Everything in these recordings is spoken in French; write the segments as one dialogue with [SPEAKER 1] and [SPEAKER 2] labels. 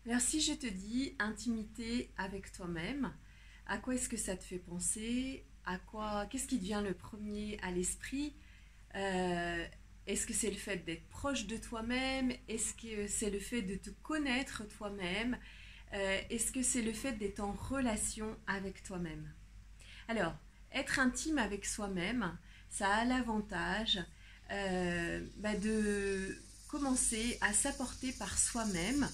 [SPEAKER 1] Alors si je te dis intimité avec toi-même, à quoi est-ce que ça te fait penser? Qu'est-ce qui te vient le premier à l'esprit? Euh, Est-ce que c'est le fait d'être proche de toi-même? Est-ce que c'est le fait de te connaître toi-même? Est-ce que c'est le fait d'être en relation avec toi-même? Alors, être intime avec soi-même, ça a l'avantage de commencer à s'apporter par soi-même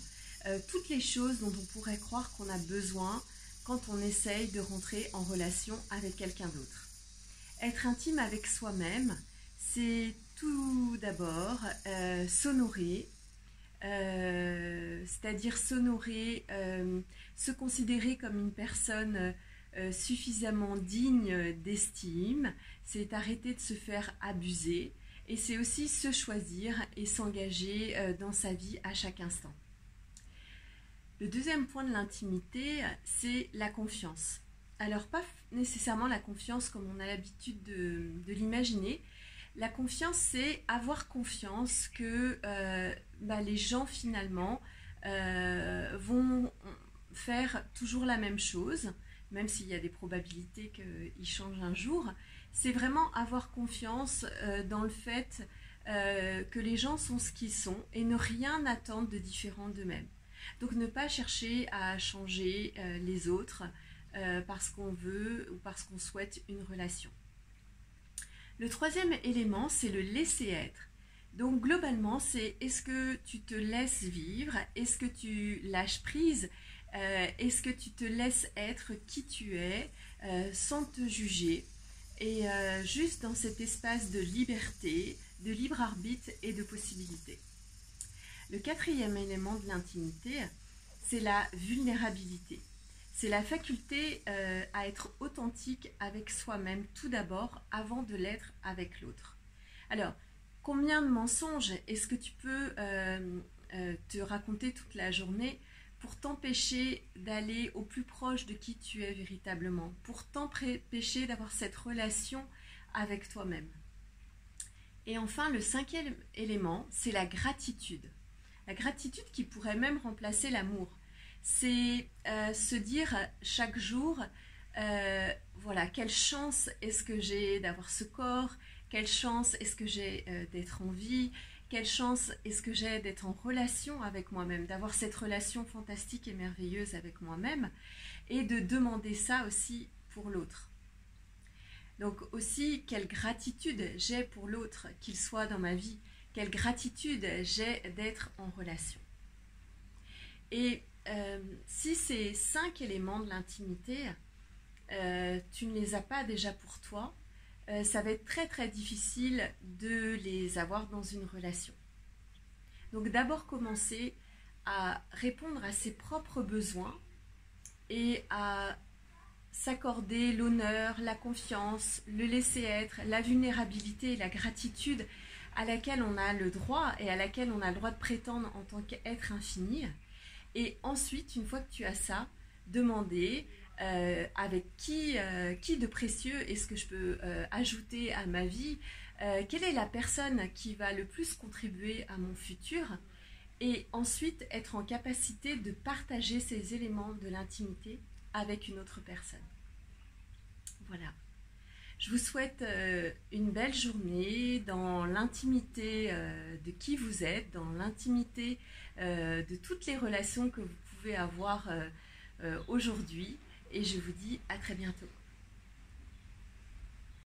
[SPEAKER 1] toutes les choses dont on pourrait croire qu'on a besoin quand on essaye de rentrer en relation avec quelqu'un d'autre. Être intime avec soi-même, c'est tout d'abord s'honorer, c'est-à-dire s'honorer, se considérer comme une personne suffisamment digne d'estime, c'est arrêter de se faire abuser et c'est aussi se choisir et s'engager dans sa vie à chaque instant. Le deuxième point de l'intimité, c'est la confiance. Alors pas nécessairement la confiance comme on a l'habitude de l'imaginer. La confiance, c'est avoir confiance que les gens finalement vont faire toujours la même chose, même s'il y a des probabilités qu'ils changent un jour. C'est vraiment avoir confiance dans le fait que les gens sont ce qu'ils sont et ne rien attendre de différent d'eux-mêmes. Donc ne pas chercher à changer les autres parce qu'on veut ou parce qu'on souhaite une relation. Le troisième élément, c'est le laisser être. Donc globalement, c'est est-ce que tu te laisses vivre? Est-ce que tu lâches prise? Est-ce que tu te laisses être qui tu es sans te juger? Et juste dans cet espace de liberté, de libre arbitre et de possibilité. Le quatrième élément de l'intimité, c'est la vulnérabilité. C'est la faculté à être authentique avec soi-même tout d'abord avant de l'être avec l'autre. Alors, combien de mensonges est-ce que tu peux te raconter toute la journée pour t'empêcher d'aller au plus proche de qui tu es véritablement, pour t'empêcher d'avoir cette relation avec toi-même? Et enfin, le cinquième élément, c'est la gratitude. La gratitude qui pourrait même remplacer l'amour. C'est se dire chaque jour, voilà, quelle chance est-ce que j'ai d'avoir ce corps, quelle chance est-ce que j'ai d'être en vie, quelle chance est-ce que j'ai d'être en relation avec moi-même, d'avoir cette relation fantastique et merveilleuse avec moi-même, et de demander ça aussi pour l'autre. Donc aussi, quelle gratitude j'ai pour l'autre, qu'il soit dans ma vie, quelle gratitude j'ai d'être en relation. Et si ces 5 éléments de l'intimité, tu ne les as pas déjà pour toi, ça va être très très difficile de les avoir dans une relation. Donc d'abord commencer à répondre à ses propres besoins et à s'accorder l'honneur, la confiance, le laisser-être, la vulnérabilité et la gratitude à laquelle on a le droit et à laquelle on a le droit de prétendre en tant qu'être infini. Et ensuite, une fois que tu as ça, demander avec qui de précieux est-ce que je peux ajouter à ma vie, quelle est la personne qui va le plus contribuer à mon futur, et ensuite être en capacité de partager ces éléments de l'intimité avec une autre personne. Voilà. Je vous souhaite une belle journée dans l'intimité de qui vous êtes, dans l'intimité de toutes les relations que vous pouvez avoir aujourd'hui. Et je vous dis à très bientôt.